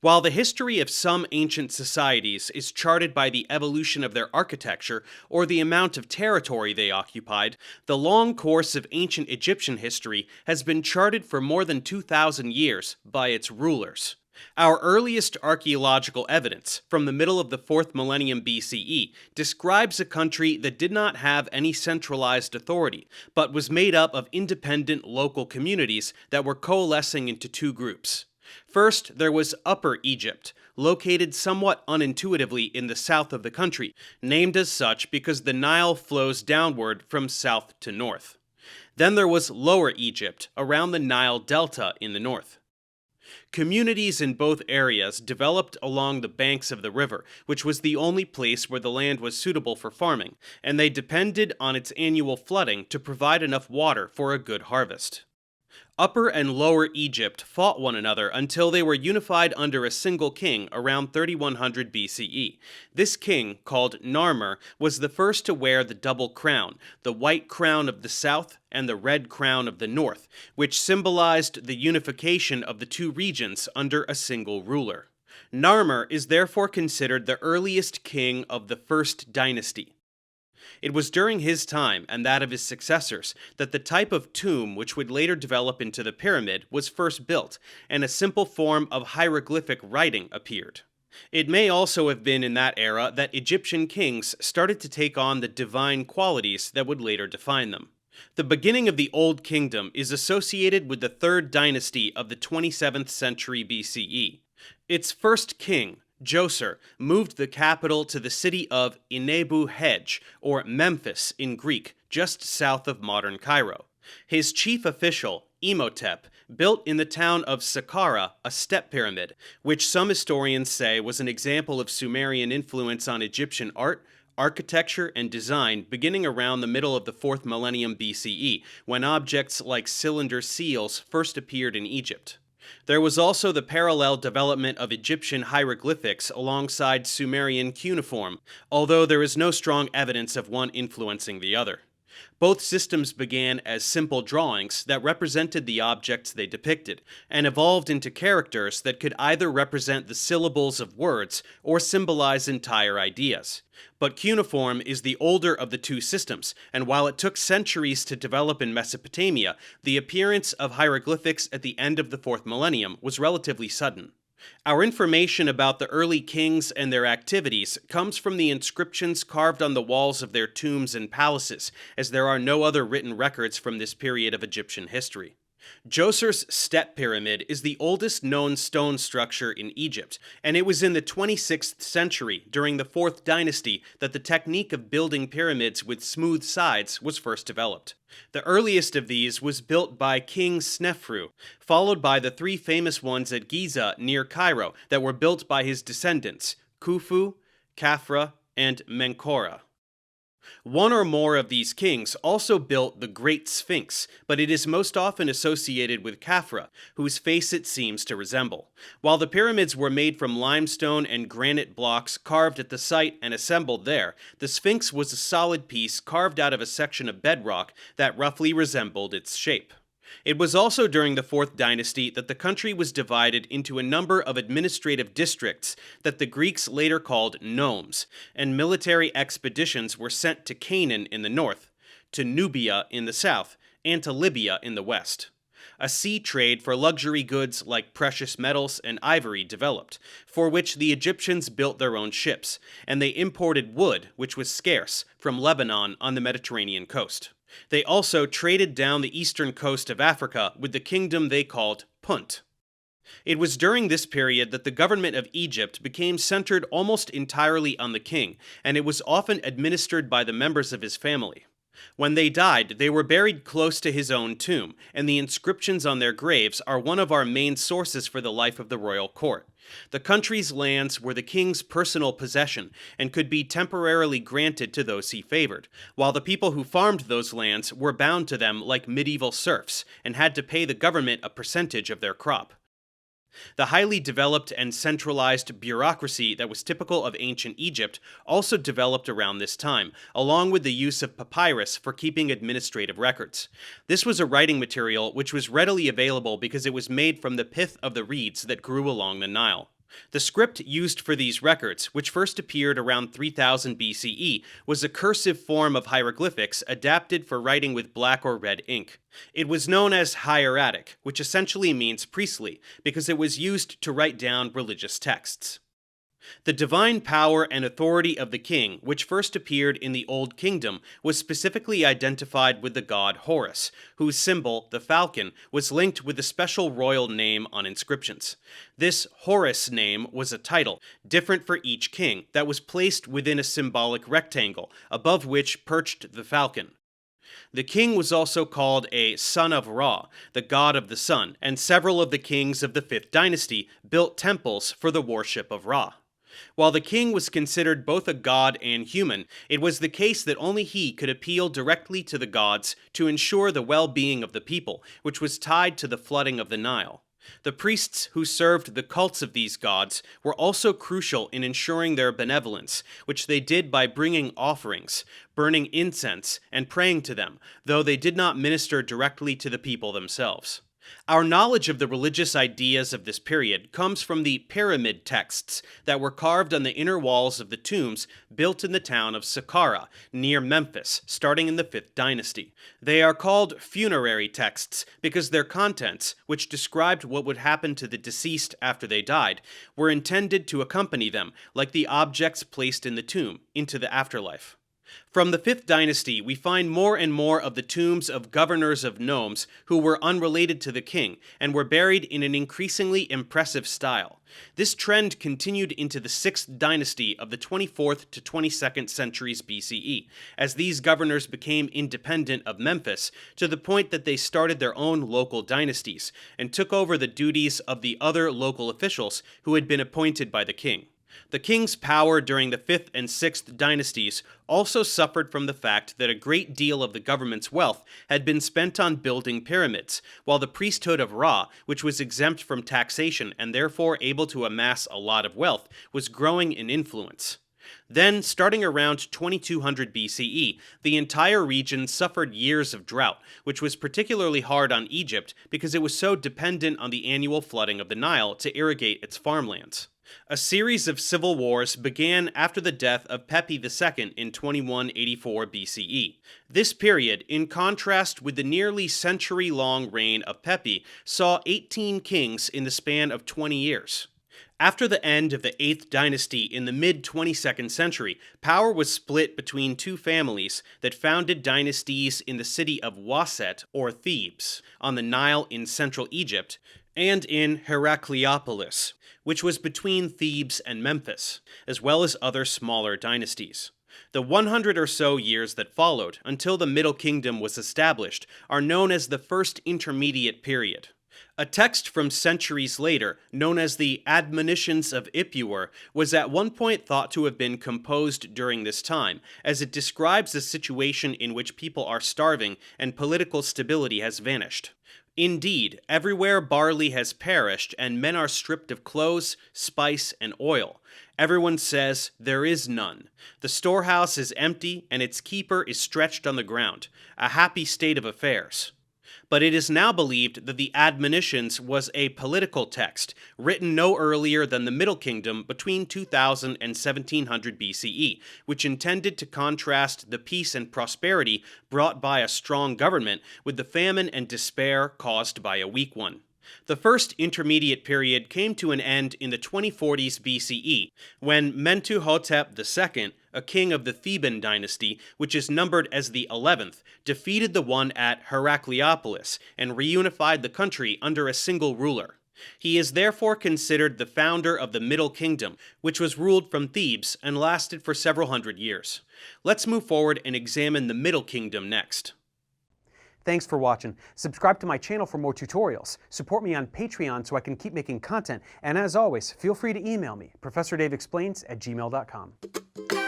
While the history of some ancient societies is charted by the evolution of their architecture or the amount of territory they occupied, the long course of ancient Egyptian history has been charted for more than 2,000 years by its rulers. Our earliest archaeological evidence, from the middle of the 4th millennium BCE, describes a country that did not have any centralized authority, but was made up of independent local communities that were coalescing into two groups. First, there was Upper Egypt, located somewhat unintuitively in the south of the country, named as such because the Nile flows downward from south to north. Then there was Lower Egypt, around the Nile Delta in the north. Communities in both areas developed along the banks of the river, which was the only place where the land was suitable for farming, and they depended on its annual flooding to provide enough water for a good harvest. Upper and Lower Egypt fought one another until they were unified under a single king around 3100 BCE. This king, called Narmer, was the first to wear the double crown, the white crown of the south and the red crown of the north, which symbolized the unification of the two regions under a single ruler. Narmer is therefore considered the earliest king of the first dynasty. It was during his time and that of his successors that the type of tomb which would later develop into the pyramid was first built, and a simple form of hieroglyphic writing appeared. It may also have been in that era that Egyptian kings started to take on the divine qualities that would later define them. The beginning of the Old Kingdom is associated with the 3rd dynasty of the 27th century BCE. Its first king, Djoser, moved the capital to the city of Inebu-Hej, or Memphis in Greek, just south of modern Cairo. His chief official, Imhotep, built in the town of Saqqara a step pyramid, which some historians say was an example of Sumerian influence on Egyptian art, architecture, and design beginning around the middle of the 4th millennium BCE, when objects like cylinder seals first appeared in Egypt. There was also the parallel development of Egyptian hieroglyphics alongside Sumerian cuneiform, although there is no strong evidence of one influencing the other. Both systems began as simple drawings that represented the objects they depicted, and evolved into characters that could either represent the syllables of words or symbolize entire ideas. But cuneiform is the older of the two systems, and while it took centuries to develop in Mesopotamia, the appearance of hieroglyphics at the end of the 4th millennium was relatively sudden. Our information about the early kings and their activities comes from the inscriptions carved on the walls of their tombs and palaces, as there are no other written records from this period of Egyptian history. Djoser's step pyramid is the oldest known stone structure in Egypt, and it was in the 26th century, during the 4th dynasty, that the technique of building pyramids with smooth sides was first developed. The earliest of these was built by King Snefru, followed by the 3 famous ones at Giza near Cairo that were built by his descendants, Khufu, Khafra, and Menkaure. One or more of these kings also built the Great Sphinx, but it is most often associated with Khafra, whose face it seems to resemble. While the pyramids were made from limestone and granite blocks carved at the site and assembled there, the Sphinx was a solid piece carved out of a section of bedrock that roughly resembled its shape. It was also during the 4th dynasty that the country was divided into a number of administrative districts that the Greeks later called nomes, and military expeditions were sent to Canaan in the north, to Nubia in the south, and to Libya in the west. A sea trade for luxury goods like precious metals and ivory developed, for which the Egyptians built their own ships, and they imported wood, which was scarce, from Lebanon on the Mediterranean coast. They also traded down the eastern coast of Africa with the kingdom they called Punt. It was during this period that the government of Egypt became centered almost entirely on the king, and it was often administered by the members of his family. When they died, they were buried close to his own tomb, and the inscriptions on their graves are one of our main sources for the life of the royal court. The country's lands were the king's personal possession and could be temporarily granted to those he favored, while the people who farmed those lands were bound to them like medieval serfs and had to pay the government a percentage of their crop. The highly developed and centralized bureaucracy that was typical of ancient Egypt also developed around this time, along with the use of papyrus for keeping administrative records. This was a writing material which was readily available because it was made from the pith of the reeds that grew along the Nile. The script used for these records, which first appeared around 3000 BCE, was a cursive form of hieroglyphics adapted for writing with black or red ink. It was known as hieratic, which essentially means priestly, because it was used to write down religious texts. The divine power and authority of the king, which first appeared in the Old Kingdom, was specifically identified with the god Horus, whose symbol, the falcon, was linked with a special royal name on inscriptions. This Horus name was a title, different for each king, that was placed within a symbolic rectangle, above which perched the falcon. The king was also called a son of Ra, the god of the sun, and several of the kings of the 5th dynasty built temples for the worship of Ra. While the king was considered both a god and human, it was the case that only he could appeal directly to the gods to ensure the well-being of the people, which was tied to the flooding of the Nile. The priests who served the cults of these gods were also crucial in ensuring their benevolence, which they did by bringing offerings, burning incense, and praying to them, though they did not minister directly to the people themselves. Our knowledge of the religious ideas of this period comes from the pyramid texts that were carved on the inner walls of the tombs built in the town of Saqqara, near Memphis, starting in the 5th dynasty. They are called funerary texts because their contents, which described what would happen to the deceased after they died, were intended to accompany them, like the objects placed in the tomb, into the afterlife. From the 5th dynasty, we find more and more of the tombs of governors of nomes who were unrelated to the king and were buried in an increasingly impressive style. This trend continued into the 6th dynasty of the 24th to 22nd centuries BCE, as these governors became independent of Memphis to the point that they started their own local dynasties and took over the duties of the other local officials who had been appointed by the king. The king's power during the 5th and 6th dynasties also suffered from the fact that a great deal of the government's wealth had been spent on building pyramids, while the priesthood of Ra, which was exempt from taxation and therefore able to amass a lot of wealth, was growing in influence. Then, starting around 2200 BCE, the entire region suffered years of drought, which was particularly hard on Egypt because it was so dependent on the annual flooding of the Nile to irrigate its farmlands. A series of civil wars began after the death of Pepi II in 2184 BCE. This period, in contrast with the nearly century-long reign of Pepi, saw 18 kings in the span of 20 years. After the end of the 8th dynasty in the mid-22nd century, power was split between two families that founded dynasties in the city of Waset, or Thebes, on the Nile in central Egypt, and in Heracleopolis, which was between Thebes and Memphis, as well as other smaller dynasties. The 100 or so years that followed, until the Middle Kingdom was established, are known as the First Intermediate Period. A text from centuries later, known as the Admonitions of Ipuwer, was at one point thought to have been composed during this time, as it describes a situation in which people are starving and political stability has vanished. Indeed, everywhere barley has perished and men are stripped of clothes, spice, and oil. Everyone says, there is none. The storehouse is empty and its keeper is stretched on the ground. A happy state of affairs. But it is now believed that the Admonitions was a political text, written no earlier than the Middle Kingdom between 2000 and 1700 BCE, which intended to contrast the peace and prosperity brought by a strong government with the famine and despair caused by a weak one. The First Intermediate Period came to an end in the 2040s BCE, when Mentuhotep II, a king of the Theban dynasty, which is numbered as the 11th, defeated the one at Heracleopolis and reunified the country under a single ruler. He is therefore considered the founder of the Middle Kingdom, which was ruled from Thebes and lasted for several hundred years. Let's move forward and examine the Middle Kingdom next. Thanks for watching. Subscribe to my channel for more tutorials. Support me on Patreon so I can keep making content. And as always, feel free to email me, ProfessorDaveExplains@gmail.com.